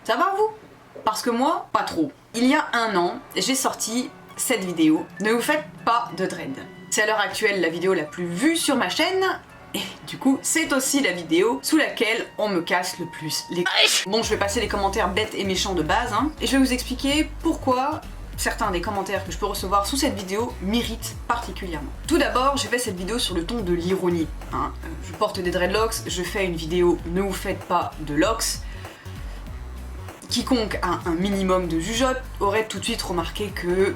Ça va vous? Parce que moi, pas trop. Il y a un an, j'ai sorti cette vidéo. Ne vous faites pas de dread. C'est à l'heure actuelle la vidéo la plus vue sur ma chaîne. Et du coup, c'est aussi la vidéo sous laquelle on me casse le plus les... Bon, je vais passer les commentaires bêtes et méchants de base, hein, et je vais vous expliquer pourquoi certains des commentaires que je peux recevoir sous cette vidéo m'irritent particulièrement. Tout d'abord, j'ai fait cette vidéo sur le ton de l'ironie. Hein. Je porte des dreadlocks, je fais une vidéo « Ne vous faites pas de locks ». Quiconque a un minimum de jugeote aurait tout de suite remarqué que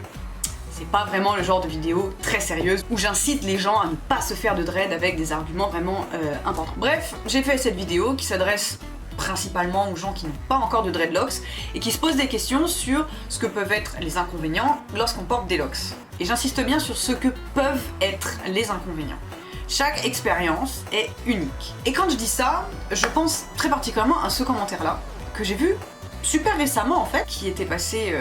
c'est pas vraiment le genre de vidéo très sérieuse où j'incite les gens à ne pas se faire de dread avec des arguments vraiment importants. Bref, j'ai fait cette vidéo qui s'adresse principalement aux gens qui n'ont pas encore de dreadlocks et qui se posent des questions sur ce que peuvent être les inconvénients lorsqu'on porte des locks. Et j'insiste bien sur ce que peuvent être les inconvénients. Chaque expérience est unique. Et quand je dis ça, je pense très particulièrement à ce commentaire-là, que j'ai vu super récemment en fait, qui était passé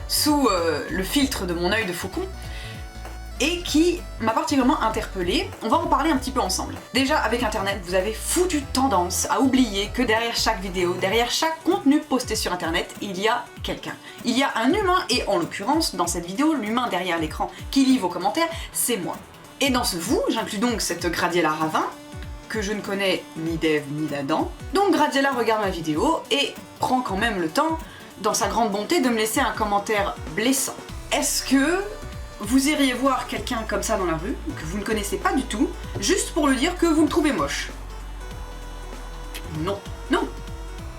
sous le filtre de mon œil de faucon, et qui m'a particulièrement interpellée. On va en parler un petit peu ensemble. Déjà, avec internet, vous avez foutu tendance à oublier que derrière chaque vidéo, derrière chaque contenu posté sur internet, il y a quelqu'un. Il y a un humain, et en l'occurrence, dans cette vidéo, l'humain derrière l'écran qui lit vos commentaires, c'est moi. Et dans ce vous, j'inclus donc cette Gradiella Ravin, que je ne connais ni d'Ève ni d'Adam. Donc Gradiella regarde ma vidéo et prend quand même le temps, dans sa grande bonté, de me laisser un commentaire blessant. Est-ce que vous iriez voir quelqu'un comme ça dans la rue, que vous ne connaissez pas du tout, juste pour lui dire que vous le trouvez moche? Non. Non.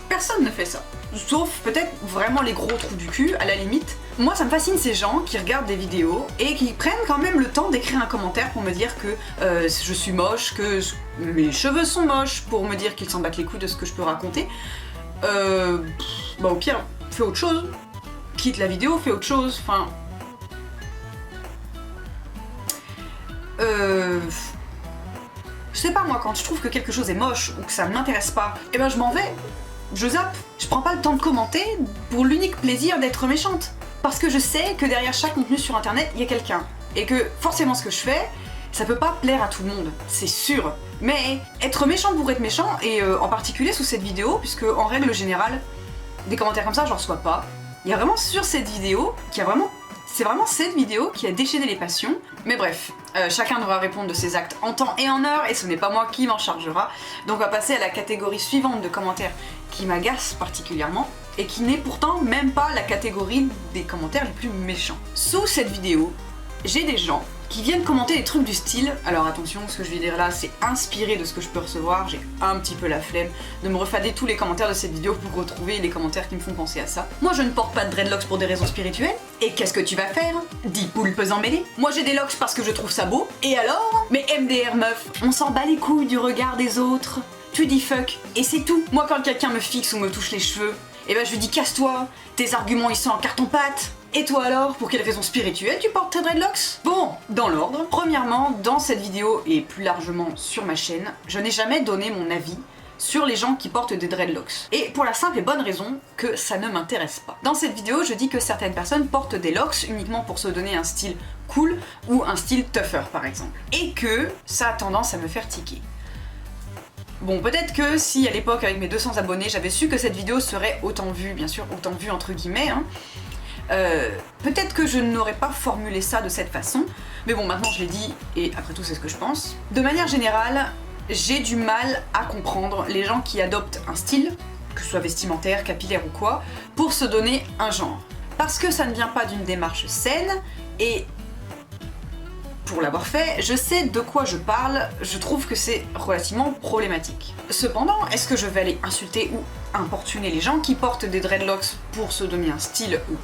Personne ne fait ça. Sauf peut-être vraiment les gros trous du cul, à la limite. Moi, ça me fascine ces gens qui regardent des vidéos et qui prennent quand même le temps d'écrire un commentaire pour me dire que je suis moche, que mes cheveux sont moches, pour me dire qu'ils s'en battent les couilles de ce que je peux raconter. Bah au pire, fais autre chose. Quitte la vidéo, fais autre chose, enfin... Je sais pas moi, quand je trouve que quelque chose est moche ou que ça m'intéresse pas, et ben je m'en vais, je zappe. Je prends pas le temps de commenter pour l'unique plaisir d'être méchante. Parce que je sais que derrière chaque contenu sur internet, il y a quelqu'un. Et que forcément ce que je fais, ça peut pas plaire à tout le monde, c'est sûr. Mais être méchant pour être méchant, et en particulier sous cette vidéo, puisque en règle générale, des commentaires comme ça, j'en reçois pas. Il y a vraiment sur cette vidéo, c'est vraiment cette vidéo qui a déchaîné les passions. Mais bref, chacun devra répondre de ses actes en temps et en heure, et ce n'est pas moi qui m'en chargera. Donc on va passer à la catégorie suivante de commentaires qui m'agacent particulièrement, et qui n'est pourtant même pas la catégorie des commentaires les plus méchants. Sous cette vidéo, j'ai des gens qui viennent commenter des trucs du style, alors attention, ce que je vais dire là, c'est inspiré de ce que je peux recevoir, j'ai un petit peu la flemme de me refader tous les commentaires de cette vidéo pour retrouver les commentaires qui me font penser à ça. Moi je ne porte pas de dreadlocks pour des raisons spirituelles, et qu'est-ce que tu vas faire? 10 poulpes emmêlées. Moi j'ai des locks parce que je trouve ça beau, et alors? Mais MDR meuf, on s'en bat les couilles du regard des autres, tu dis fuck, et c'est tout. Moi quand quelqu'un me fixe ou me touche les cheveux, et ben je lui dis casse-toi, tes arguments ils sont en carton-pâte. Et toi alors, pour quelle raison spirituelle tu portes tes dreadlocks? Bon, dans l'ordre. Premièrement, dans cette vidéo, et plus largement sur ma chaîne, je n'ai jamais donné mon avis sur les gens qui portent des dreadlocks. Et pour la simple et bonne raison que ça ne m'intéresse pas. Dans cette vidéo, je dis que certaines personnes portent des locks uniquement pour se donner un style cool ou un style tougher par exemple. Et que ça a tendance à me faire tiquer. Bon, peut-être que si à l'époque, avec mes 200 abonnés, j'avais su que cette vidéo serait autant vue, bien sûr, autant vue entre guillemets, hein, peut-être que je n'aurais pas formulé ça de cette façon, mais bon, maintenant je l'ai dit, et après tout c'est ce que je pense. De manière générale, j'ai du mal à comprendre les gens qui adoptent un style, que ce soit vestimentaire, capillaire ou quoi, pour se donner un genre. Parce que ça ne vient pas d'une démarche saine, et pour l'avoir fait, je sais de quoi je parle, je trouve que c'est relativement problématique. Cependant, est-ce que je vais aller insulter ou importuner les gens qui portent des dreadlocks pour se donner un style ou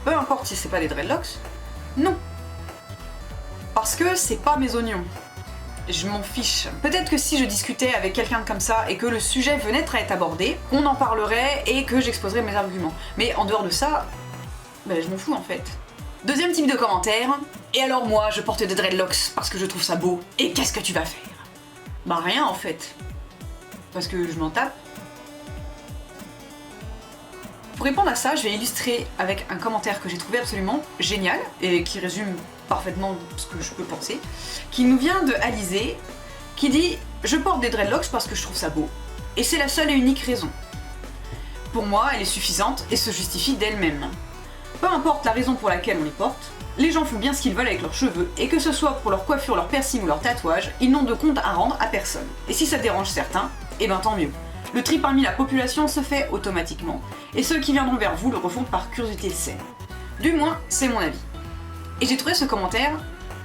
peu importe si c'est pas des dreadlocks? Non. Parce que c'est pas mes oignons. Je m'en fiche. Peut-être que si je discutais avec quelqu'un comme ça et que le sujet venait à être abordé, on en parlerait et que j'exposerais mes arguments. Mais en dehors de ça, ben, je m'en fous en fait. Deuxième type de commentaire, et alors moi je porte des dreadlocks parce que je trouve ça beau, et qu'est-ce que tu vas faire? Bah rien en fait. Parce que je m'en tape. Pour répondre à ça, je vais illustrer avec un commentaire que j'ai trouvé absolument génial et qui résume parfaitement ce que je peux penser, qui nous vient de Alizé, qui dit « Je porte des dreadlocks parce que je trouve ça beau, et c'est la seule et unique raison. pour moi, elle est suffisante et se justifie d'elle-même. Peu importe la raison pour laquelle on les porte, les gens font bien ce qu'ils veulent avec leurs cheveux, et que ce soit pour leur coiffure, leur piercing ou leur tatouage, ils n'ont de compte à rendre à personne. Et si ça dérange certains, eh ben tant mieux. Le tri parmi la population se fait automatiquement, et ceux qui viendront vers vous le refont par curiosité saine. Du moins, c'est mon avis. Et j'ai trouvé ce commentaire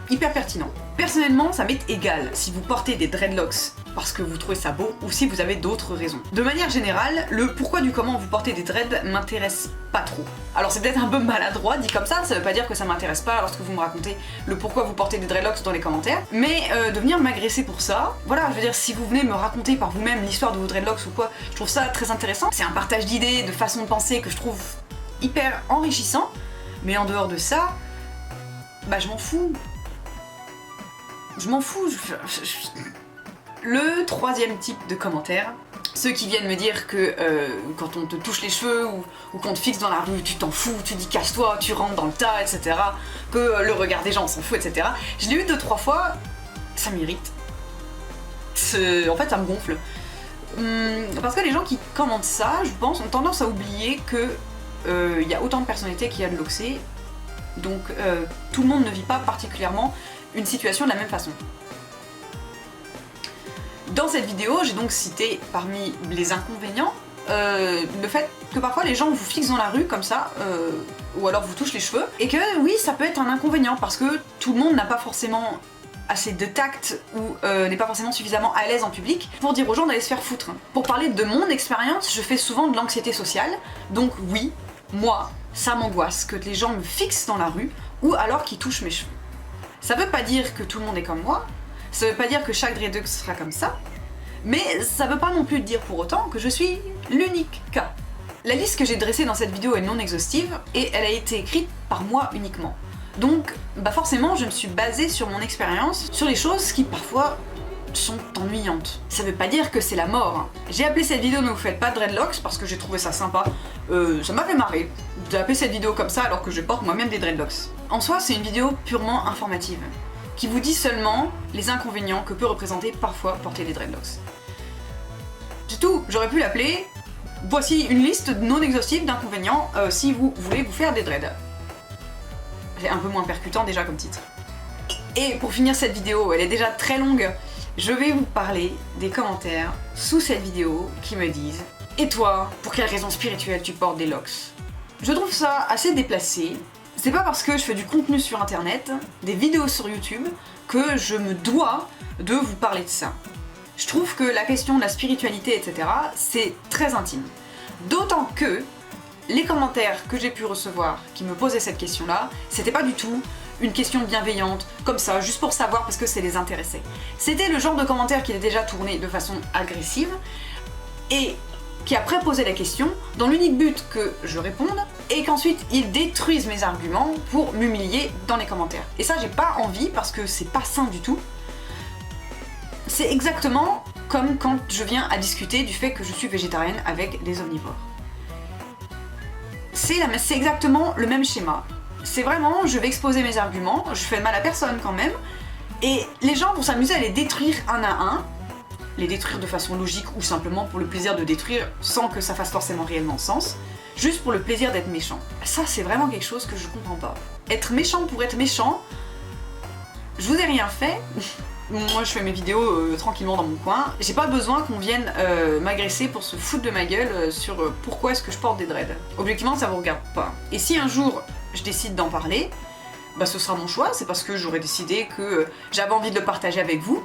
hyper pertinent. Personnellement, ça m'est égal si vous portez des dreadlocks parce que vous trouvez ça beau ou si vous avez d'autres raisons. De manière générale, le pourquoi du comment vous portez des dreads m'intéresse pas trop. Alors c'est peut-être un peu maladroit dit comme ça veut pas dire que ça m'intéresse pas lorsque vous me racontez le pourquoi vous portez des dreadlocks dans les commentaires, mais de venir m'agresser pour ça, voilà, je veux dire, si vous venez me raconter par vous-même l'histoire de vos dreadlocks ou quoi, je trouve ça très intéressant. C'est un partage d'idées, de façon de penser que je trouve hyper enrichissant, mais en dehors de ça, bah je m'en fous. Je m'en fous. Le troisième type de commentaire, ceux qui viennent me dire que quand on te touche les cheveux ou qu'on te fixe dans la rue, tu t'en fous, tu dis casse-toi, tu rentres dans le tas, etc. Que le regard des gens s'en fout, etc. Je l'ai eu 2-3 fois, ça m'irrite. En fait, ça me gonfle. Parce que les gens qui commentent ça, je pense, ont tendance à oublier que il y a autant de personnalités qu'il y a de loxés, donc tout le monde ne vit pas particulièrement une situation de la même façon. Dans cette vidéo, j'ai donc cité parmi les inconvénients le fait que parfois les gens vous fixent dans la rue comme ça, ou alors vous touchent les cheveux, et que oui, ça peut être un inconvénient parce que tout le monde n'a pas forcément assez de tact ou n'est pas forcément suffisamment à l'aise en public pour dire aux gens d'aller se faire foutre. Pour parler de mon expérience, je fais souvent de l'anxiété sociale, donc oui, moi, ça m'angoisse que les gens me fixent dans la rue ou alors qu'ils touchent mes cheveux. Ça veut pas dire que tout le monde est comme moi, ça veut pas dire que chaque dreadeux sera comme ça, mais ça veut pas non plus dire pour autant que je suis l'unique cas. La liste que j'ai dressée dans cette vidéo est non exhaustive et elle a été écrite par moi uniquement. Donc, bah forcément, je me suis basée sur mon expérience, sur les choses qui parfois sont ennuyantes. Ça veut pas dire que c'est la mort. Hein. J'ai appelé cette vidéo Ne vous faites pas de dreadlocks parce que j'ai trouvé ça sympa. Ça m'a fait marrer. J'ai appelé cette vidéo comme ça alors que je porte moi-même des dreadlocks. En soi, c'est une vidéo purement informative, qui vous dit seulement les inconvénients que peut représenter parfois porter des dreadlocks. C'est tout, j'aurais pu l'appeler « Voici une liste non exhaustive d'inconvénients si vous voulez vous faire des dreads ». C'est un peu moins percutant déjà comme titre. Et pour finir cette vidéo, elle est déjà très longue, je vais vous parler des commentaires sous cette vidéo qui me disent « Et toi, pour quelle raison spirituelle tu portes des locks ?» Je trouve ça assez déplacé. C'est pas parce que je fais du contenu sur internet, des vidéos sur YouTube, que je me dois de vous parler de ça. Je trouve que la question de la spiritualité, etc., c'est très intime. D'autant que les commentaires que j'ai pu recevoir qui me posaient cette question-là, c'était pas du tout une question bienveillante, comme ça, juste pour savoir parce que ça les intéressait. C'était le genre de commentaire qui est déjà tourné de façon agressive, et qui après posait la question dans l'unique but que je réponde et qu'ensuite ils détruisent mes arguments pour m'humilier dans les commentaires. Et ça j'ai pas envie parce que c'est pas sain du tout. C'est exactement comme quand je viens à discuter du fait que je suis végétarienne avec des omnivores. C'est exactement le même schéma. C'est vraiment, je vais exposer mes arguments, je fais mal à personne quand même, et les gens vont s'amuser à les détruire un à un, les détruire de façon logique ou simplement pour le plaisir de détruire sans que ça fasse forcément réellement sens, juste pour le plaisir d'être méchant. Ça c'est vraiment quelque chose que je comprends pas. Être méchant pour être méchant, je vous ai rien fait, moi je fais mes vidéos tranquillement dans mon coin, j'ai pas besoin qu'on vienne m'agresser pour se foutre de ma gueule sur pourquoi est-ce que je porte des dreads. Objectivement ça vous regarde pas. Et si un jour je décide d'en parler, bah ce sera mon choix, c'est parce que j'aurais décidé que j'avais envie de le partager avec vous.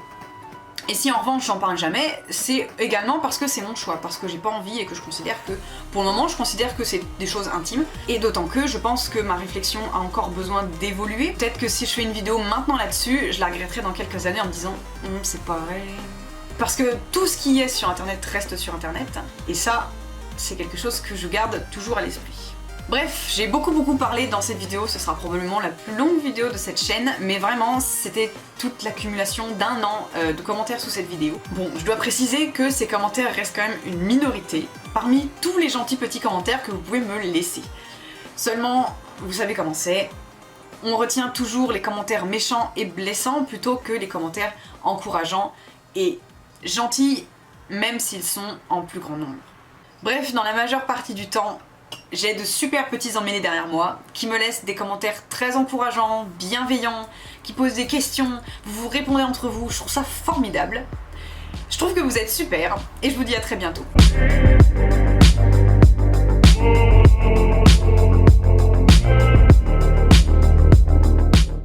Et si en revanche j'en parle jamais, c'est également parce que c'est mon choix, parce que j'ai pas envie et que je considère que, pour le moment, je considère que c'est des choses intimes, et d'autant que je pense que ma réflexion a encore besoin d'évoluer. Peut-être que si je fais une vidéo maintenant là-dessus, je la regretterai dans quelques années en me disant « c'est pas vrai ». Parce que tout ce qui est sur internet reste sur internet, et ça, c'est quelque chose que je garde toujours à l'esprit. Bref, j'ai beaucoup parlé dans cette vidéo, ce sera probablement la plus longue vidéo de cette chaîne, mais vraiment c'était toute l'accumulation d'un an de commentaires sous cette vidéo. Bon, je dois préciser que ces commentaires restent quand même une minorité parmi tous les gentils petits commentaires que vous pouvez me laisser. Seulement, vous savez comment c'est, on retient toujours les commentaires méchants et blessants plutôt que les commentaires encourageants et gentils, même s'ils sont en plus grand nombre. Bref, dans la majeure partie du temps, j'ai de super petits emmêlés derrière moi qui me laissent des commentaires très encourageants, bienveillants, qui posent des questions, vous vous répondez entre vous, je trouve ça formidable. Je trouve que vous êtes super et je vous dis à très bientôt.